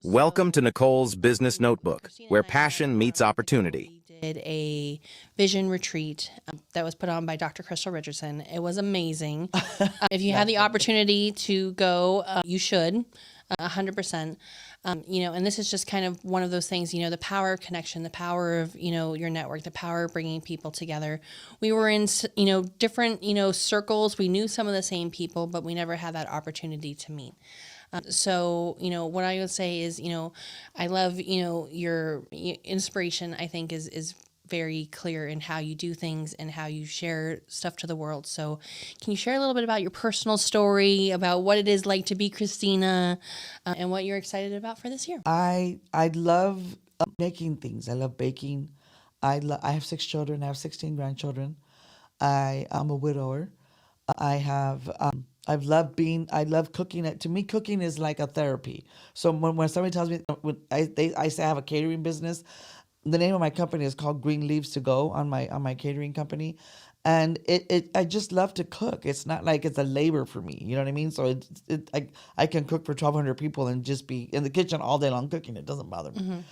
Welcome to Nicole's Business Notebook, where passion meets opportunity. We did a vision retreat that was put on by Dr. Crystal Richardson. It was amazing. If you have the opportunity to go, you should, 100%. And this is just kind of one of those things, the power of connection, the power of, your network, the power of bringing people together. We were in, different, circles. We knew some of the same people, but we never had that opportunity to meet. So, what I would say is, I love, your inspiration, I think is very clear in how you do things and how you share stuff to the world. So can you share a little bit about your personal story, about what it is like to be Christina, and what you're excited about for this year? I love making things. I love baking. I have 6 children. I have 16 grandchildren. I am a widower. I love cooking. To me, cooking is like a therapy. So when somebody tells me, I say I have a catering business, the name of my company is called Green Leaves to Go on my catering company. And I just love to cook. It's not like it's a labor for me. You know what I mean? So I can cook for 1,200 people and just be in the kitchen all day long cooking. It doesn't bother me.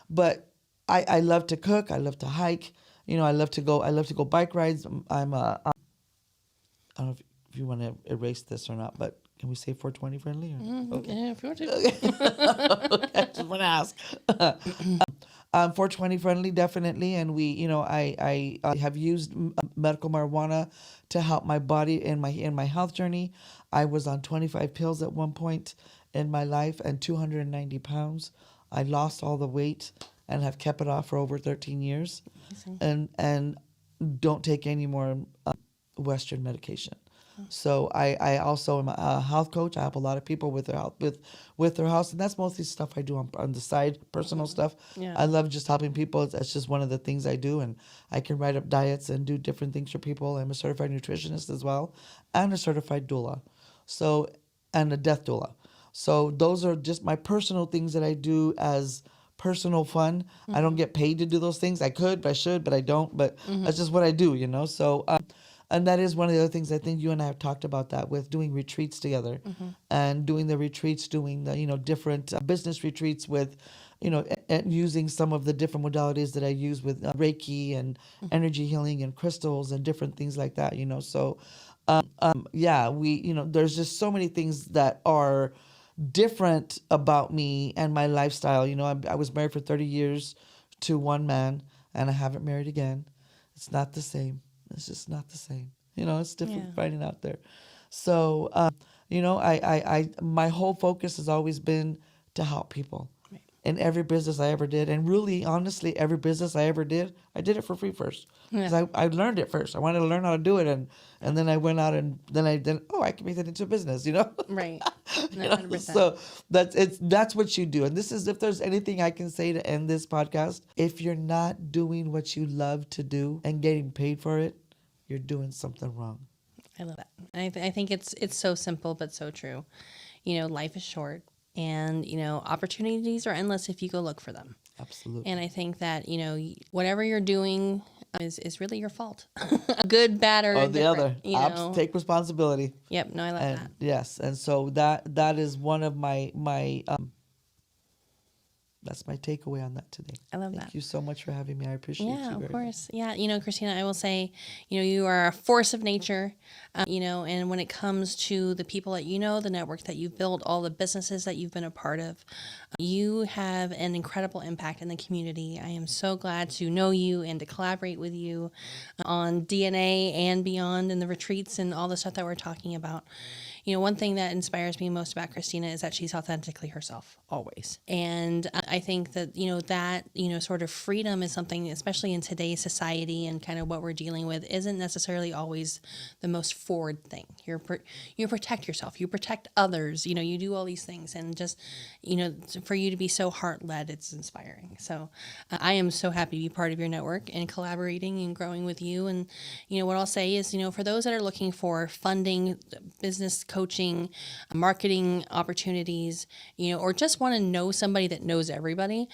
But I love to cook. I love to hike. I love to go bike rides. I don't know if you want to erase this or not, but can we say 420 friendly? Okay. Yeah, if you want to. Okay, I just want to ask. 420 friendly, definitely. And I have used medical marijuana to help my body in my health journey. I was on 25 pills at one point in my life and 290 pounds. I lost all the weight and have kept it off for over 13 years. Amazing. And don't take any more Western medication. So I also am a health coach. I help a lot of people with their health, with their house, and that's mostly stuff I do on the side, personal stuff. Yeah. I love just helping people. That's just one of the things I do, and I can write up diets and do different things for people. I'm a certified nutritionist as well, and a certified doula, and a death doula. So those are just my personal things that I do as personal fun. I don't get paid to do those things. I could, but I should, but I don't. But that's just what I do, So. And that is one of the other things I think you and I have talked about that with doing retreats together and doing the retreats, doing the, different business retreats with, and using some of the different modalities that I use with Reiki and energy healing and crystals and different things like that, So, there's just so many things that are different about me and my lifestyle. I was married for 30 years to one man and I haven't married again. It's not the same. It's just not the same. It's different fighting out there. So, my whole focus has always been to help people in every business I ever did. And really, honestly, every business I ever did, I did it for free first. Because I learned it first. I wanted to learn how to do it. And then I went out and then I can make that into a business, Right. 100%. So that's what you do. And this is, if there's anything I can say to end this podcast, if you're not doing what you love to do and getting paid for it, you're doing something wrong. I love that. And I think it's so simple, but so true. Life is short and, opportunities are endless if you go look for them. Absolutely. And I think that, whatever you're doing is really your fault. Good, bad, or the other. Take responsibility. Yep. No, I love that. Yes. And so that is one of my that's my takeaway on that today. I love that. Thank you so much for having me. I appreciate you. Yeah, of course. Much. Yeah, Christina, I will say, you are a force of nature, and when it comes to the people that the network that you've built, all the businesses that you've been a part of, you have an incredible impact in the community. I am so glad to know you and to collaborate with you on DNA and beyond and the retreats and all the stuff that we're talking about. One thing that inspires me most about Christina is that she's authentically herself always. And I think that, sort of freedom is something, especially in today's society and kind of what we're dealing with, isn't necessarily always the most forward thing. You protect yourself, you protect others, you do all these things. And just, for you to be so heart-led, it's inspiring. So I am so happy to be part of your network and collaborating and growing with you. And, what I'll say is, for those that are looking for funding, business coaching, marketing opportunities, or just want to know somebody that knows everybody,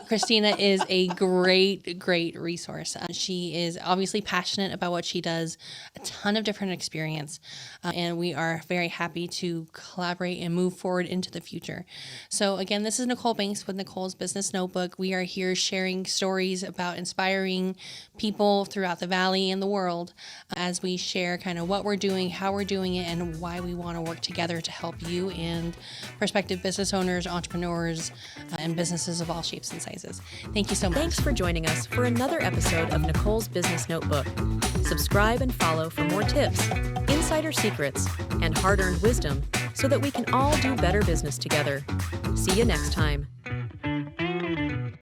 Christina is a great resource. She is obviously passionate about what she does, a ton of different experience, and we are very happy to collaborate and move forward into the future. So again, this is Nicole Banks with Nicole's Business Notebook. We are here sharing stories about inspiring people throughout the Valley and the world as we share kind of what we're doing, how we're doing it, and why we want to work together to help you and prospective business owners, entrepreneurs, and businesses of all shapes and sizes. Thank you so much. Thanks for joining us for another episode of Nicole's Business Notebook. Subscribe and follow for more tips, insider secrets, and hard-earned wisdom so that we can all do better business together. See you next time.